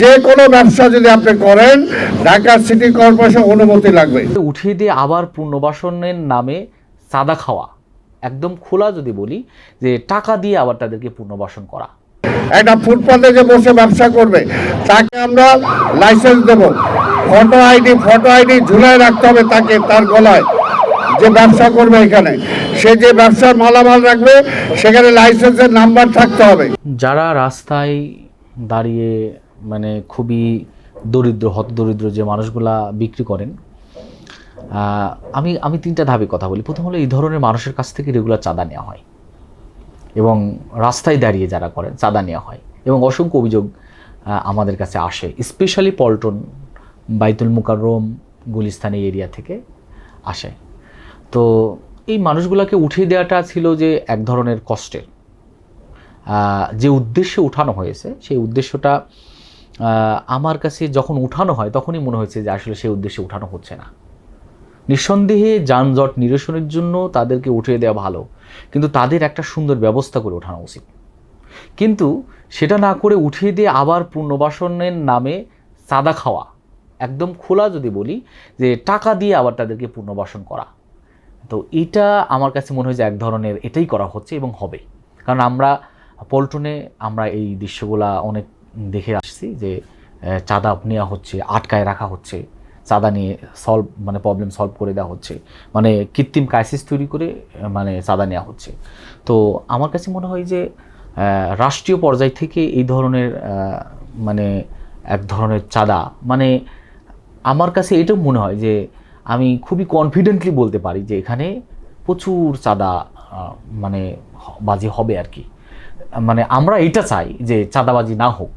যে কোনো ব্যবসা যদি আপনি করেন ঢাকা সিটি কর্পোরেশন অনুমতি লাগবে। উঠিয়ে দিয়ে আবার পুনর্বাসনের নামে চাঁদা খাওয়া, একদম খোলা যদি বলি যে টাকা দিয়ে আবার তাদেরকে পুনর্বাসন করা। একটা ফুটপাতে যে বসে ব্যবসা করবে তাকে আমরা লাইসেন্স দেব, ফটো আইডি ঝুলাই রাখতে হবে তাকে, তার গলায়, যে ব্যবসা করবে এখানে সে যে ব্যবসার মালামাল রাখবে সেখানে লাইসেন্সের নাম্বার থাকতে হবে। যারা রাস্তায় দাঁড়িয়ে মানে খুবই দরিদ্র, হতদরিদ্র যে মানুষগুলা বিক্রি করেন, আমি তিনটা ধাপে কথা বলি। প্রথম হলো এই ধরনের মানুষের কাছ থেকে রেগুলার চাঁদা নেওয়া হয় এবং রাস্তায় দাঁড়িয়ে যারা করেন চাঁদা নেওয়া হয় এবং অসংখ্য অভিযোগ আমাদের কাছে আসে, স্পেশালি পল্টন, বাইতুল মুকাররম, গুলিস্তান এরিয়া থেকে আসে। তো এই মানুষগুলোকে উঠিয়ে দেওয়াটা ছিল যে এক ধরনের কষ্টের। যে উদ্দেশ্যে উঠানো হয়েছে সেই উদ্দেশ্যটা আমার কাছে যখন উঠানো হয় তখনই মনে হয়েছে যে আসলে সেই উদ্দেশ্যে উঠানো হচ্ছে না। নিঃসন্দেহে যানজট নিরসনের জন্য তাদেরকে উঠিয়ে দেওয়া ভালো, কিন্তু তাদের একটা সুন্দর ব্যবস্থা করে ওঠানো উচিত। কিন্তু সেটা না করে উঠিয়ে দিয়ে আবার পুনর্বাসনের নামে চাঁদা খাওয়া, একদম খোলা যদি বলি যে টাকা দিয়ে আবার তাদেরকে পুনর্বাসন করা, তো এটা আমার কাছে মনে হয় যে এক ধরনের এটাই করা হচ্ছে এবং হবে। কারণ আমরা পল্টনে আমরা এই দৃশ্যগুলা অনেক দেখে আসছি যে চাঁদা নেওয়া হচ্ছে, আটকায় রাখা হচ্ছে, চাঁদা নিয়ে প্রবলেম সলভ করে দেওয়া হচ্ছে, মানে কৃত্রিম ক্রাইসিস তৈরি করে মানে চাঁদা নেওয়া হচ্ছে। তো আমার কাছে মনে হয় যে রাষ্ট্রীয় পর্যায় থেকে এই ধরনের মানে এক ধরনের চাঁদা, মানে আমার কাছে এটাও মনে হয় যে আমি খুবই কনফিডেন্টলি বলতে পারি যে এখানে প্রচুর চাঁদা মানে বাজি হবে আর কি। মানে আমরা এটা চাই যে চাঁদাবাজি না হোক,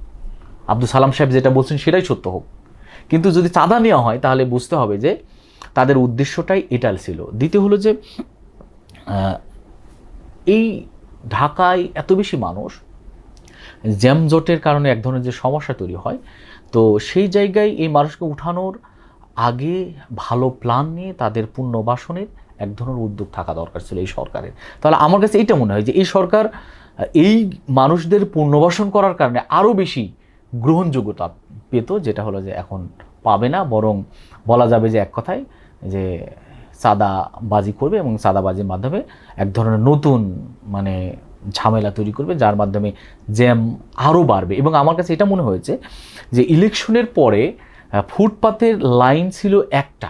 আব্দুল সালাম সাহেব যেটা বলছেন সেটাই সত্য হোক, কিন্তু যদি চাঁদা নেওয়া হয় তাহলে বুঝতে হবে যে তাদের উদ্দেশ্যটাই এটা ছিল। দ্বিতীয় হলো যে এই ঢাকায় এত বেশি মানুষ, জ্যামজটের কারণে এক ধরনের যে সমস্যা তৈরি হয়, তো সেই জায়গায় এই মানুষকে উঠানোর আগে ভালো প্ল্যান নিয়ে তাদের পুনর্বাসনের এক ধরনের উদ্যোগ থাকা দরকার ছিল এই সরকারের। তাহলে আমার কাছে এইটা মনে হয় যে এই সরকার এই মানুষদের পুনর্বাসন করার কারণে আরও বেশি গ্রহণযোগ্যতা পেত, যেটা হলো যে এখন পাবে না, বরং বলা যাবে যে এক কথায় যে চাঁদাবাজি করবে এবং চাঁদাবাজির মাধ্যমে এক ধরনের নতুন মানে ঝামেলা তৈরি করবে, যার মাধ্যমে জ্যাম আরও বাড়বে। এবং আমার কাছে এটা মনে হয়েছে যে ইলেকশনের পরে ফুটপাতের লাইন ছিল একটা,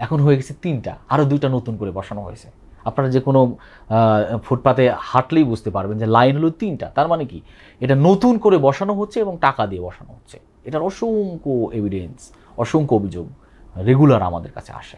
এখন হয়ে গেছে তিনটা, আরও দুইটা নতুন করে বসানো হয়েছে। আপনারা যে কোনো ফুটপাতে হাঁটলেই বুঝতে পারবেন যে লাইন হলো তিনটা। তার মানে কি, এটা নতুন করে বসানো হচ্ছে এবং টাকা দিয়ে বসানো হচ্ছে। এটার অসংখ্য এভিডেন্স, অসংখ্য অভিযোগ রেগুলার আমাদের কাছে আসে।